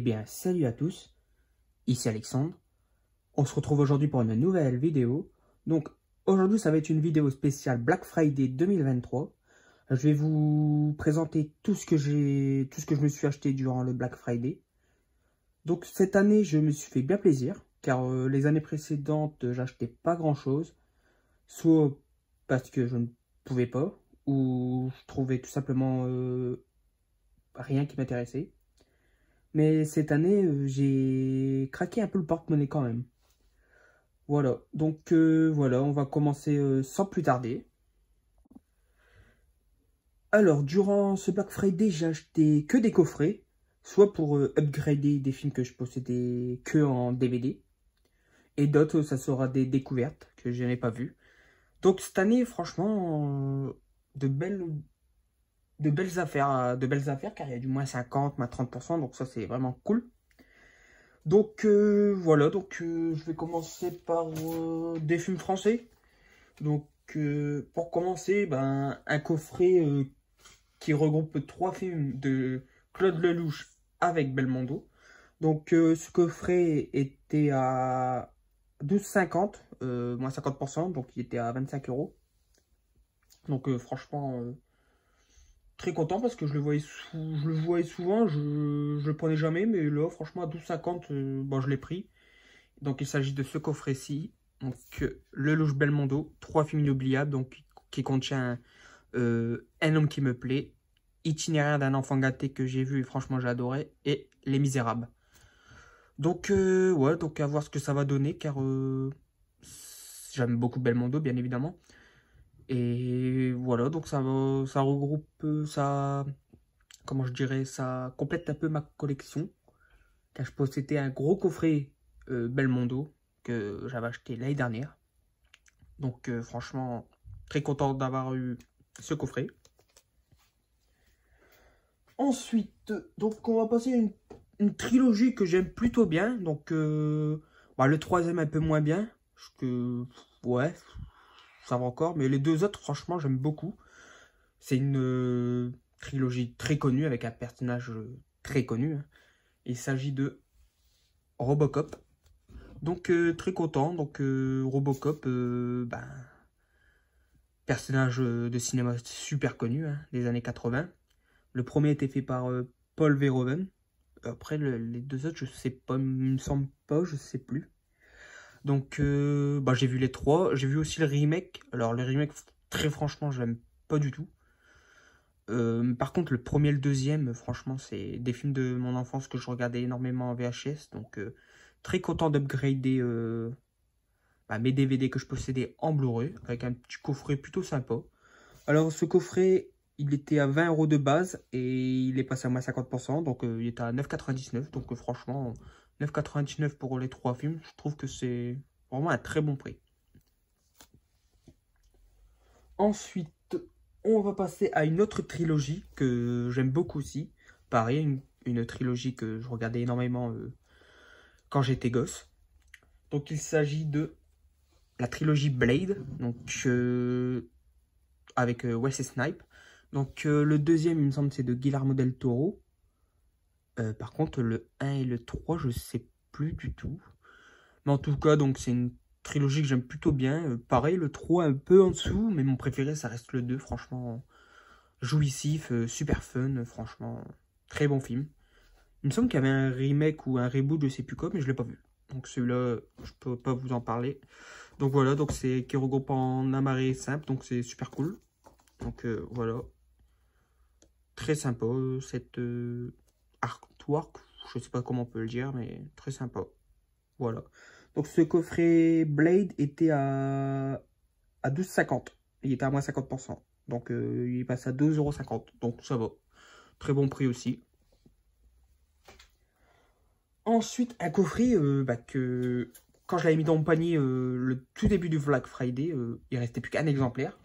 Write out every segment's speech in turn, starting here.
bien, salut à tous, ici Alexandre. On se retrouve aujourd'hui pour une nouvelle vidéo. Donc, aujourd'hui, ça va être une vidéo spéciale Black Friday 2023. Je vais vous présenter tout ce que je me suis acheté durant le Black Friday. Donc, cette année, je me suis fait bien plaisir, car les années précédentes, j'achetais pas grand-chose. Soit parce que je ne pouvais pas, ou je trouvais tout simplement rien qui m'intéressait. Mais cette année, j'ai craqué un peu le porte-monnaie quand même. Voilà, donc voilà, on va commencer sans plus tarder. Alors, durant ce Black Friday, j'ai acheté que des coffrets, soit pour upgrader des films que je possédais que en DVD, et d'autres, ça sera des découvertes que je n'ai pas vues. Donc cette année, franchement, de belles affaires, car il y a du moins 50, moins 30%, donc ça c'est vraiment cool. Donc voilà, je vais commencer par des films français. Donc pour commencer, un coffret qui regroupe 3 films de Claude Lelouch avec Belmondo. Donc ce coffret était à 12,50, moins 50%, donc il était à 25 €. Donc franchement, très content parce que je le voyais souvent, je le prenais jamais, mais là franchement à 12,50, je l'ai pris. Donc il s'agit de ce coffret-ci, donc Lelouch Belmondo, 3 films inoubliables, donc qui contient Un homme qui me plaît, Itinéraire d'un enfant gâté que j'ai vu et franchement j'ai adoré, et Les Misérables. Donc ouais, donc à voir ce que ça va donner, car j'aime beaucoup Belmondo bien évidemment. Et voilà, donc ça regroupe, comment je dirais, ça complète un peu ma collection. Car je possédais un gros coffret Belmondo que j'avais acheté l'année dernière. Donc franchement, très content d'avoir eu ce coffret. Ensuite, donc on va passer à une trilogie que j'aime plutôt bien. Donc le troisième un peu moins bien. Parce que, ouais, ça va encore. Mais les deux autres, franchement, j'aime beaucoup. C'est une trilogie très connue avec un personnage très connu, hein. Il s'agit de Robocop. Donc très content. Donc Robocop, personnage de cinéma super connu, hein, des années 80. Le premier était fait par Paul Verhoeven. Après les deux autres, je sais pas, il me semble pas, je sais plus. Donc j'ai vu les 3. J'ai vu aussi le remake. Alors le remake, très franchement, je l'aime pas du tout. Par contre, le premier et le deuxième, franchement, c'est des films de mon enfance que je regardais énormément en VHS. Donc, très content d'upgrader mes DVD que je possédais en Blu-ray avec un petit coffret plutôt sympa. Alors, ce coffret, il était à 20 € de base et il est passé à moins 50%. Donc, il était à 9,99 €. Donc, franchement, 9,99 € pour les 3 films, je trouve que c'est vraiment un très bon prix. Ensuite, on va passer à une autre trilogie que j'aime beaucoup aussi. Pareil, une trilogie que je regardais énormément quand j'étais gosse. Donc il s'agit de la trilogie Blade, donc avec Wesley Snipes. Donc le deuxième, il me semble, c'est de Guillermo del Toro. Par contre, le 1 et le 3, je sais plus du tout. Mais en tout cas, donc c'est une trilogie que j'aime plutôt bien. Pareil, le 3 un peu en dessous, mais mon préféré, ça reste le 2, franchement. Jouissif, super fun, franchement, très bon film. Il me semble qu'il y avait un remake ou un reboot, je sais plus quoi, mais je l'ai pas vu. Donc celui-là, je peux pas vous en parler. Donc voilà, donc c'est qui regroupe en amarré simple, donc c'est super cool. Donc voilà, très sympa cette artwork, je sais pas comment on peut le dire, mais très sympa. Voilà. Donc ce coffret Blade était à 12,50 €. Il était à moins 50%. Donc il passe à 12,50 €. Donc ça va. Très bon prix aussi. Ensuite, un coffret que quand je l'avais mis dans mon panier le tout début du Black Friday, il restait plus qu'un exemplaire.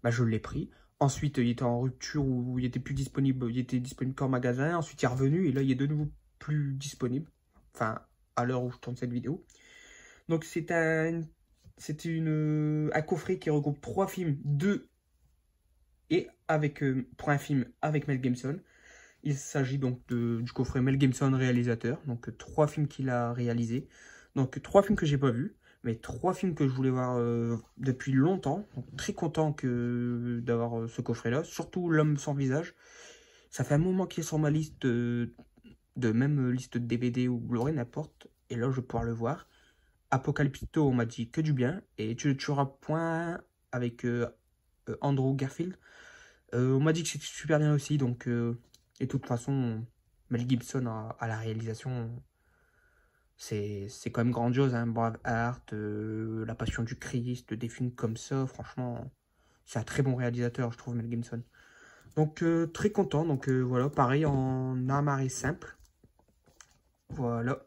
Je l'ai pris. Ensuite, il était en rupture où il était plus disponible. Il était disponible qu'en magasin. Ensuite, il est revenu et là, il est de nouveau plus disponible. Enfin, à l'heure où je tourne cette vidéo. Donc, c'était un coffret qui regroupe 3 films, 2 et avec pour un film avec Mel Gibson. Il s'agit donc du coffret Mel Gibson réalisateur. Donc 3 films qu'il a réalisés. Donc 3 films que j'ai pas vus. Mais 3 films que je voulais voir depuis longtemps. Donc, très content d'avoir ce coffret-là. Surtout L'Homme sans visage. Ça fait un moment qu'il est sur ma liste de même liste de DVD ou Blu-ray, n'importe. Et là, je vais pouvoir le voir. Apocalypto, on m'a dit que du bien. Et Tu ne tueras point avec Andrew Garfield. On m'a dit que c'était super bien aussi. Donc, et de toute façon, Mel Gibson à la réalisation, c'est quand même grandiose. Hein. Braveheart, La Passion du Christ, des films comme ça. Franchement, c'est un très bon réalisateur, je trouve, Mel Gibson. Donc, très content. Donc, voilà, pareil en armoire simple. Voilà.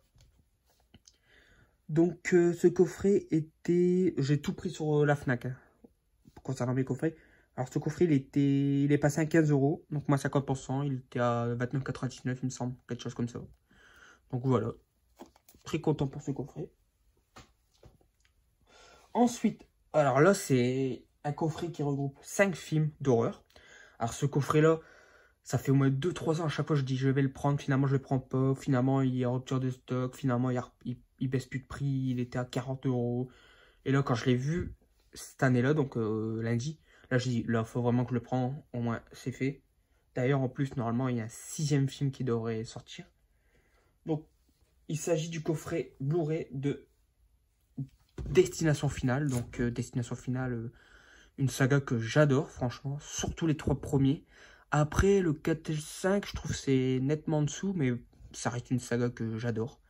Donc, ce coffret était... J'ai tout pris sur la Fnac, hein, concernant mes coffrets. Alors, ce coffret, il est passé à 15 €. Donc, moi, 50%. Il était à 29,99 €, il me semble. Quelque chose comme ça. Donc, voilà. Très content pour ce coffret. Ensuite, alors là, c'est un coffret qui regroupe 5 films d'horreur. Alors, ce coffret-là, ça fait au moins 2-3 ans. À chaque fois, je dis, je vais le prendre. Finalement, je le prends pas. Finalement, il y a rupture de stock. Finalement, il baisse plus de prix. Il était à 40 €. Et là, quand je l'ai vu cette année-là, donc lundi, là, je dis, là, il faut vraiment que je le prenne. Au moins, c'est fait. D'ailleurs, en plus, normalement, il y a un 6e film qui devrait sortir. Donc, il s'agit du coffret Blu-ray de Destination Finale. Donc, Destination Finale, une saga que j'adore, franchement. Surtout les 3 premiers. Après, le 4 et le 5, je trouve que c'est nettement en dessous, mais ça reste une saga que j'adore.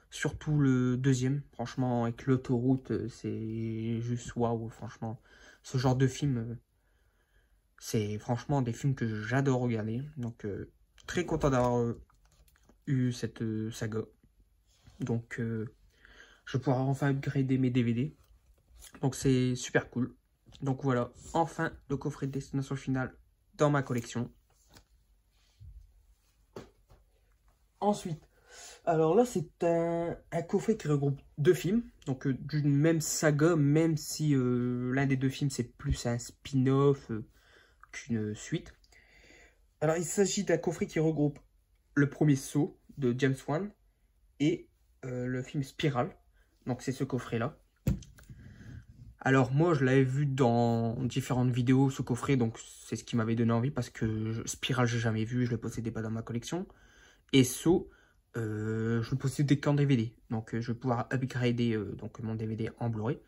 Surtout le 2e, franchement, avec l'autoroute, c'est juste waouh, franchement. Ce genre de film, c'est franchement des films que j'adore regarder. Donc, très content d'avoir eu cette saga. Donc, je vais pouvoir enfin upgrader mes DVD. Donc, c'est super cool. Donc, voilà, enfin, le coffret de Destination Finale dans ma collection. Ensuite, alors là, c'est un coffret qui regroupe 2 films, donc d'une même saga, même si l'un des 2 films, c'est plus un spin-off qu'une suite. Alors, il s'agit d'un coffret qui regroupe le premier Saw de James Wan et le film Spiral. Donc, c'est ce coffret-là. Alors, moi, je l'avais vu dans différentes vidéos, ce coffret, donc c'est ce qui m'avait donné envie, parce que Spiral, j'ai jamais vu, je le possédais pas dans ma collection. Et Saw, je le possédais qu'en DVD. Donc, je vais pouvoir upgrader donc, mon DVD en Blu-ray.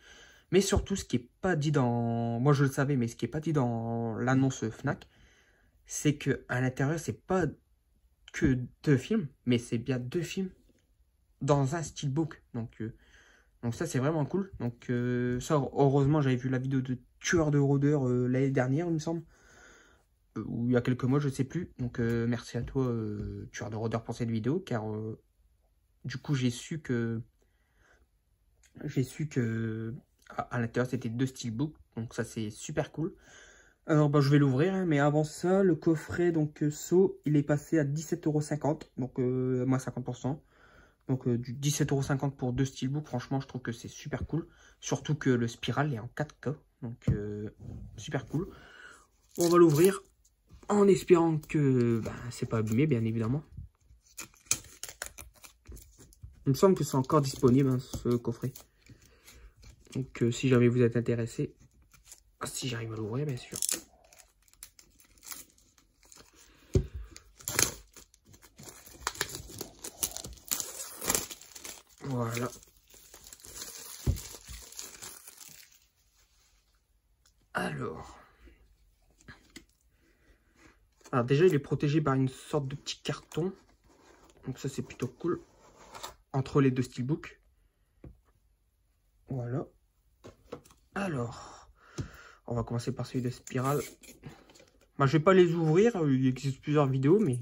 Mais surtout, ce qui n'est pas dit dans... Moi, je le savais, mais ce qui n'est pas dit dans l'annonce Fnac, c'est qu'à l'intérieur, c'est pas que 2 films, mais c'est bien 2 films dans un steelbook. Donc ça, c'est vraiment cool. Donc ça, heureusement, j'avais vu la vidéo de Tueur de rôdeurs l'année dernière, il me semble. Ou il y a quelques mois, je sais plus. Donc merci à toi, Tueur de rôdeurs, pour cette vidéo, car du coup, j'ai su que à l'intérieur, c'était 2 steelbooks. Donc ça, c'est super cool. Alors, bah, je vais l'ouvrir, hein, mais avant ça, le coffret, donc, Saw, il est passé à 17,50 €, donc, moins 50%. Donc, du 17,50 € pour 2 steelbooks, franchement, je trouve que c'est super cool. Surtout que le Spiral est en 4K, donc, super cool. On va l'ouvrir en espérant que c'est pas abîmé, bien évidemment. Il me semble que c'est encore disponible, hein, ce coffret. Donc, si jamais vous êtes intéressé, si j'arrive à l'ouvrir, bien sûr. Voilà. Alors déjà, il est protégé par une sorte de petit carton. Donc ça, c'est plutôt cool. Entre les 2 steelbooks. Voilà. Alors, on va commencer par celui de Spiral. Moi, je vais pas les ouvrir. Il existe plusieurs vidéos, mais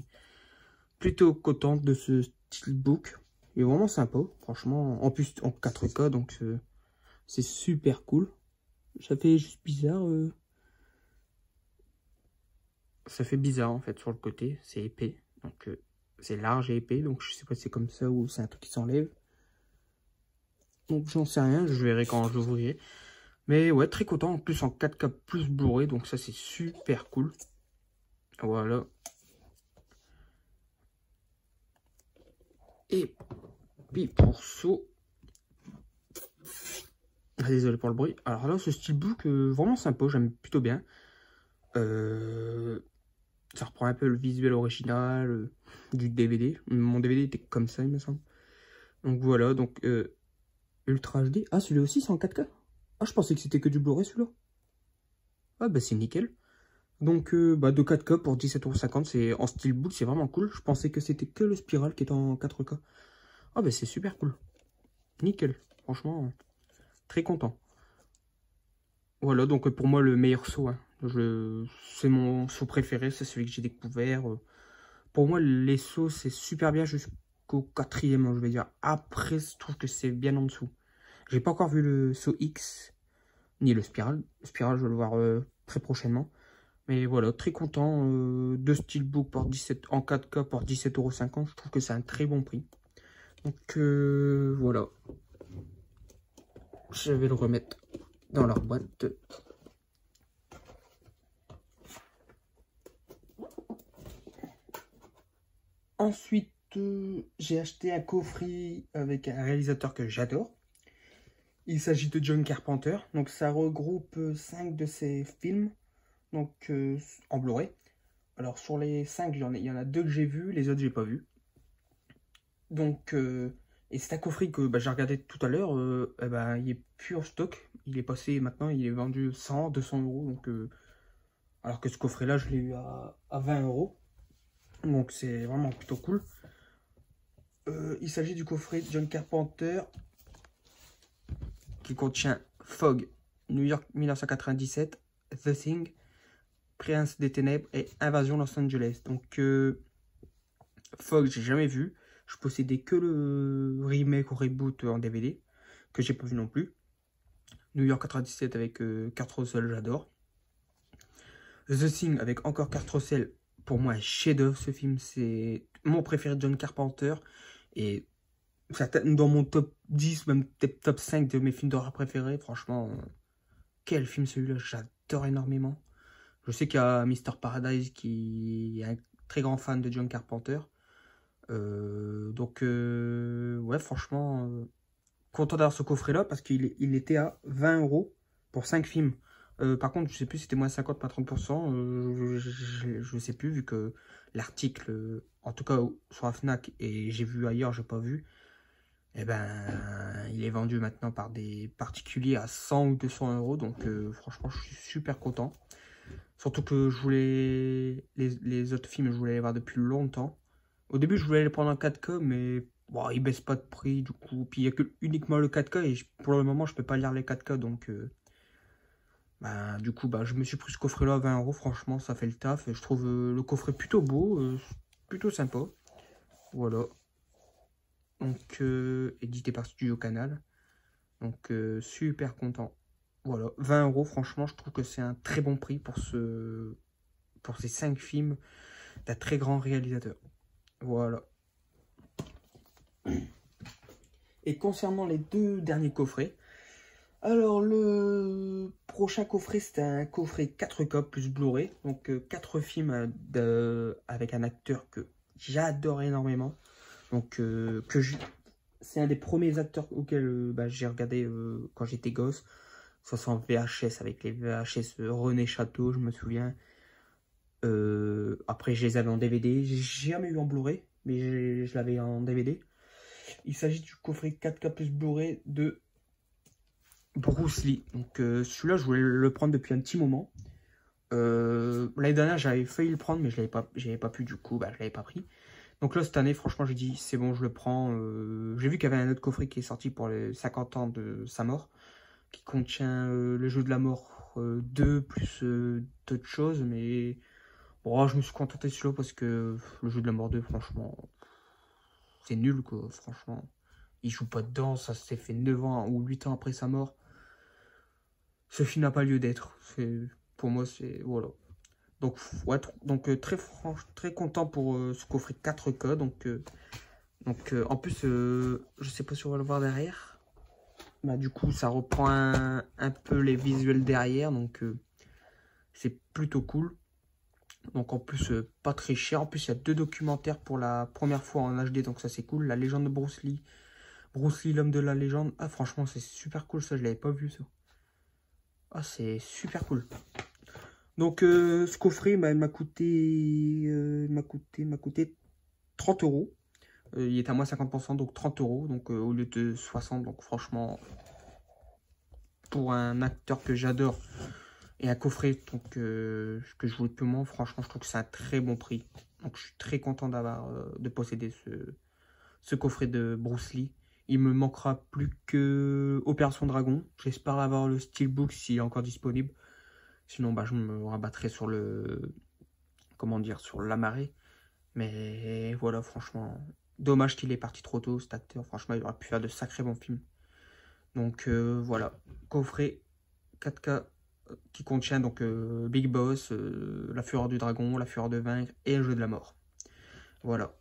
plutôt contente de ce steelbook. Il est vraiment sympa, franchement. En plus, en 4K, donc c'est super cool. Ça fait juste bizarre. Ça fait bizarre, en fait, sur le côté. C'est épais. Donc, c'est large et épais. Donc, je sais pas si c'est comme ça ou c'est un truc qui s'enlève. Donc, j'en sais rien. Je verrai quand je l'ouvrirai. Mais ouais, très content. En plus, en 4K plus Blu-ray. Donc, ça, c'est super cool. Voilà. Et puis pour saut. Ah, désolé pour le bruit. Alors là, ce steelbook, vraiment sympa, j'aime plutôt bien. Ça reprend un peu le visuel original du DVD. Mon DVD était comme ça, il me semble. Donc voilà, donc Ultra HD. Ah, celui-là aussi, c'est en 4K. Ah, je pensais que c'était que du Blu-ray, celui-là. Ah, bah c'est nickel. Donc, bah, de 4K pour 17,50 €, c'est en steelbook, c'est vraiment cool. Je pensais que c'était que le Spiral qui était en 4K. Ah, bah c'est super cool. Nickel. Franchement, très content. Voilà, donc pour moi, le meilleur saut. Hein. C'est mon saut préféré, c'est celui que j'ai découvert. Pour moi, les sauts, c'est super bien jusqu'au 4e, je vais dire. Après, je trouve que c'est bien en dessous. J'ai pas encore vu le saut X, ni le Spiral. Le Spiral, je vais le voir très prochainement. Mais voilà, très content de Steelbook pour 17, en 4K pour 17,50 €. Je trouve que c'est un très bon prix. Donc voilà. Je vais le remettre dans leur boîte. Ensuite, j'ai acheté un coffret avec un réalisateur que j'adore. Il s'agit de John Carpenter. Donc ça regroupe 5 de ses films. Donc en Blu-ray. Alors sur les 5, il y en a 2 que j'ai vus, les autres j'ai pas vus. Donc et c'est un coffret que bah, j'ai regardé tout à l'heure, eh ben, il est plus en stock. Il est passé maintenant, il est vendu 100, 200 €. Donc alors que ce coffret là je l'ai eu à 20 €. Donc c'est vraiment plutôt cool. Il s'agit du coffret John Carpenter qui contient Fog, New York 1997, The Thing, Prince des Ténèbres et Invasion Los Angeles. Donc Fog, j'ai jamais vu. Je possédais que le remake ou reboot en DVD, que j'ai pas vu non plus. New York 97 avec Kurt Russell, j'adore. The Thing avec encore Kurt Russell, pour moi un chef-d'œuvre ce film. C'est mon préféré de John Carpenter. Et dans mon top 10, même top 5 de mes films d'horreur préférés. Franchement, quel film celui-là, j'adore énormément. Je sais qu'il y a Mr. Paradise qui est un très grand fan de John Carpenter. Ouais, franchement, content d'avoir ce coffret-là parce qu'il était à 20 € pour 5 films. Par contre, je sais plus si c'était moins 50, pas 30%. Je sais plus, vu que l'article, en tout cas sur la Fnac, et j'ai vu ailleurs, j'ai pas vu. Eh ben, il est vendu maintenant par des particuliers à 100 ou 200 €. Donc, franchement, je suis super content. Surtout que je voulais les autres films, je voulais les voir depuis longtemps. Au début, je voulais les prendre en 4K, mais bon, ils baissent pas de prix, du coup. Puis il n'y a que uniquement le 4K, et pour le moment, je peux pas lire les 4K. Donc, du coup, je me suis pris ce coffret-là à 20 €. Franchement, ça fait le taf. Et je trouve le coffret plutôt beau, plutôt sympa. Voilà. Donc, édité par Studio Canal. Donc, super content. Voilà, 20 €, franchement, je trouve que c'est un très bon prix pour ces 5 films d'un très grand réalisateur. Voilà. Et concernant les 2 derniers coffrets, alors le prochain coffret, c'est un coffret 4K plus Blu-ray. Donc 4 films avec un acteur que j'adore énormément. Donc c'est un des premiers acteurs auxquels j'ai regardé quand j'étais gosse. Ça sent VHS avec les VHS René Château, je me souviens. Après, je les avais en DVD. J'ai jamais eu en Blu-ray, mais je l'avais en DVD. Il s'agit du coffret 4K plus Blu-ray de Bruce Lee. Donc celui-là, je voulais le prendre depuis un petit moment. L'année dernière, j'avais failli le prendre, mais je n'avais pas pu, du coup, je l'avais pas pris. Donc là, cette année, franchement, j'ai dit, c'est bon, je le prends. J'ai vu qu'il y avait un autre coffret qui est sorti pour les 50 ans de sa mort, qui contient le jeu de la mort 2 plus d'autres choses, mais bon, je me suis contenté de celui-là parce que le jeu de la mort 2, franchement, c'est nul, quoi, franchement. Il joue pas dedans, ça s'est fait 9 ans ou 8 ans après sa mort. Ce film n'a pas lieu d'être. Pour moi, c'est... Voilà. Donc, ouais, très content pour ce coffret 4K. Donc en plus, je sais pas si on va le voir derrière. Du coup, ça reprend un peu les visuels derrière. Donc, c'est plutôt cool. Donc en plus, pas très cher. En plus, il y a 2 documentaires pour la première fois en HD, donc ça c'est cool. La légende de Bruce Lee. Bruce Lee, l'homme de la légende. Ah franchement, c'est super cool ça, je l'avais pas vu ça. Ah, c'est super cool. Donc ce coffret, bah, il m'a coûté, m'a coûté 30 euros. Il est à moins 50%, donc 30 euros, donc au lieu de 60. Donc franchement, pour un acteur que j'adore et un coffret donc, que je voulais plus moins, franchement, je trouve que c'est un très bon prix. Donc je suis très content d'avoir de posséder ce coffret de Bruce Lee. Il me manquera plus que Opération Dragon. J'espère avoir le steelbook s'il est encore disponible. Sinon, bah, je me rabattrai sur le, comment dire, sur la marée. Mais voilà, franchement, dommage qu'il est parti trop tôt, cet acteur. Franchement, il aurait pu faire de sacrés bons films. Donc voilà, coffret 4K qui contient donc Big Boss, La Fureur du Dragon, La Fureur de Vaincre et Le Jeu de la Mort. Voilà.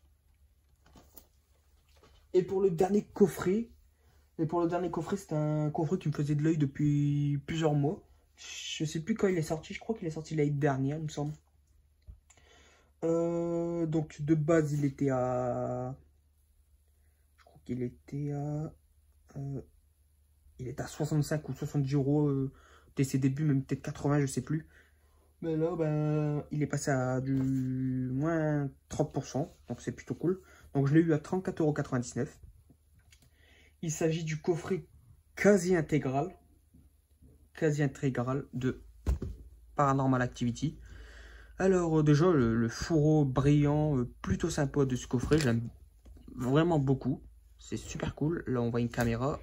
Et pour le dernier coffret, c'est un coffret qui me faisait de l'œil depuis plusieurs mois. Je sais plus quand il est sorti, je crois qu'il est sorti l'année dernière, il me semble. Donc de base, il était à... Je crois qu'il était à... il est à 65 ou 70 euros dès ses débuts, même peut-être 80, je sais plus. Mais là, ben, il est passé à du moins 30%, donc c'est plutôt cool. Donc je l'ai eu à 34,99 €. Il s'agit du coffret quasi intégral de Paranormal Activity. Alors déjà, le fourreau brillant, plutôt sympa de ce coffret, j'aime vraiment beaucoup. C'est super cool. Là, on voit une caméra.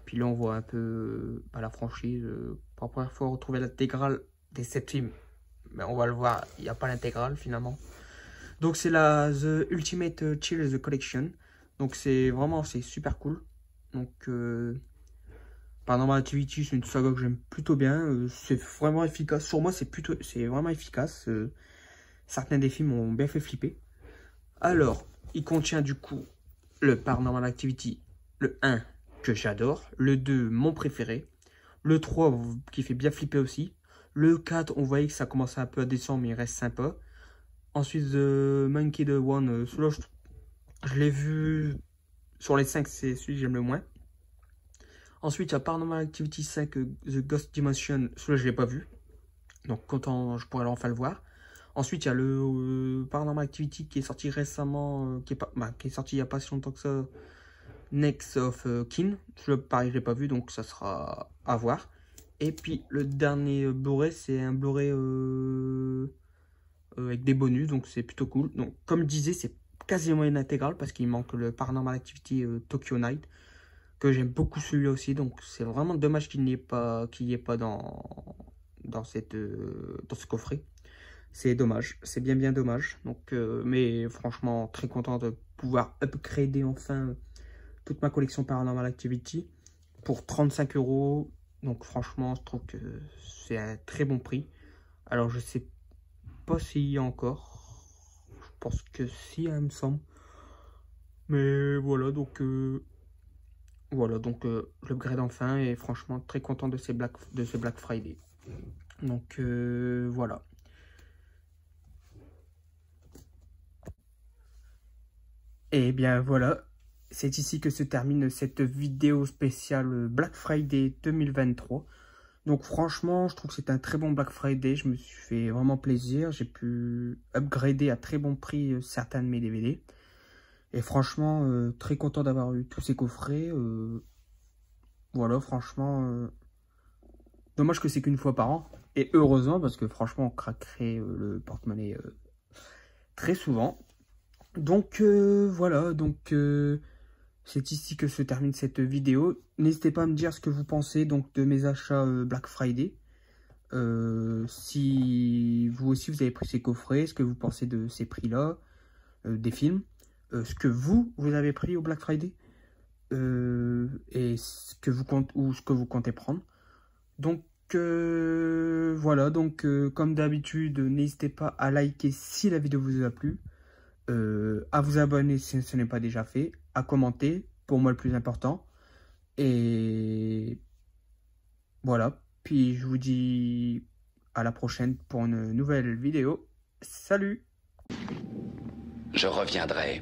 Puis là, on voit un peu la franchise. Pour la première fois, retrouver l'intégrale des 7 films. Mais on va le voir, il n'y a pas l'intégrale finalement. Donc c'est la The Ultimate Chill The Collection. Donc c'est vraiment, c'est super cool. Donc Paranormal Activity, c'est une saga que j'aime plutôt bien. C'est vraiment efficace. Sur moi, c'est vraiment efficace. Certains des films m'ont bien fait flipper. Alors, il contient du coup le Paranormal Activity, le 1 que j'adore, le 2 mon préféré, le 3 qui fait bien flipper aussi, le 4 on voyait que ça commençait un peu à descendre mais il reste sympa. Ensuite The Monkey the One, celui-là je l'ai vu sur les 5, c'est celui que j'aime le moins. Ensuite il y a Paranormal Activity 5 The Ghost Dimension, celui-là je l'ai pas vu, donc content je pourrais enfin le voir. Ensuite, il y a le Paranormal Activity qui est sorti récemment, qui est sorti il n'y a pas si longtemps que ça, Next of Kin. Pareil, je l'ai pas vu, donc ça sera à voir. Et puis, le dernier Blu-ray, c'est un Blu-ray avec des bonus, donc c'est plutôt cool. Donc, comme je disais, c'est quasiment une intégrale parce qu'il manque le Paranormal Activity Tokyo Night, que j'aime beaucoup celui-là aussi. Donc, c'est vraiment dommage qu'il n'y ait pas dans ce coffret. C'est dommage, c'est bien dommage. Donc, mais franchement, très content de pouvoir upgrader enfin toute ma collection Paranormal Activity pour 35 €. Donc franchement, je trouve que c'est un très bon prix. Alors, je sais pas s'il y a encore. Je pense que si, hein, il me semble. Mais voilà, donc j'upgrade enfin et franchement, très content de ce Black Friday. Donc voilà. Et bien voilà, c'est ici que se termine cette vidéo spéciale Black Friday 2023. Donc franchement, je trouve que c'est un très bon Black Friday. Je me suis fait vraiment plaisir. J'ai pu upgrader à très bon prix certains de mes DVD. Et franchement, très content d'avoir eu tous ces coffrets. Voilà, franchement, dommage que c'est qu'une fois par an. Et heureusement, parce que franchement, on craquerait le porte-monnaie très souvent. Donc voilà, c'est ici que se termine cette vidéo. N'hésitez pas à me dire ce que vous pensez donc de mes achats Black Friday. Si vous aussi vous avez pris ces coffrets, ce que vous pensez de ces prix-là, des films, ce que vous avez pris au Black Friday, et ce que vous comptez prendre. Donc voilà, donc comme d'habitude, n'hésitez pas à liker si la vidéo vous a plu. À vous abonner si ce n'est pas déjà fait, à commenter, pour moi le plus important. Et voilà, puis je vous dis à la prochaine pour une nouvelle vidéo. salut. Je reviendrai.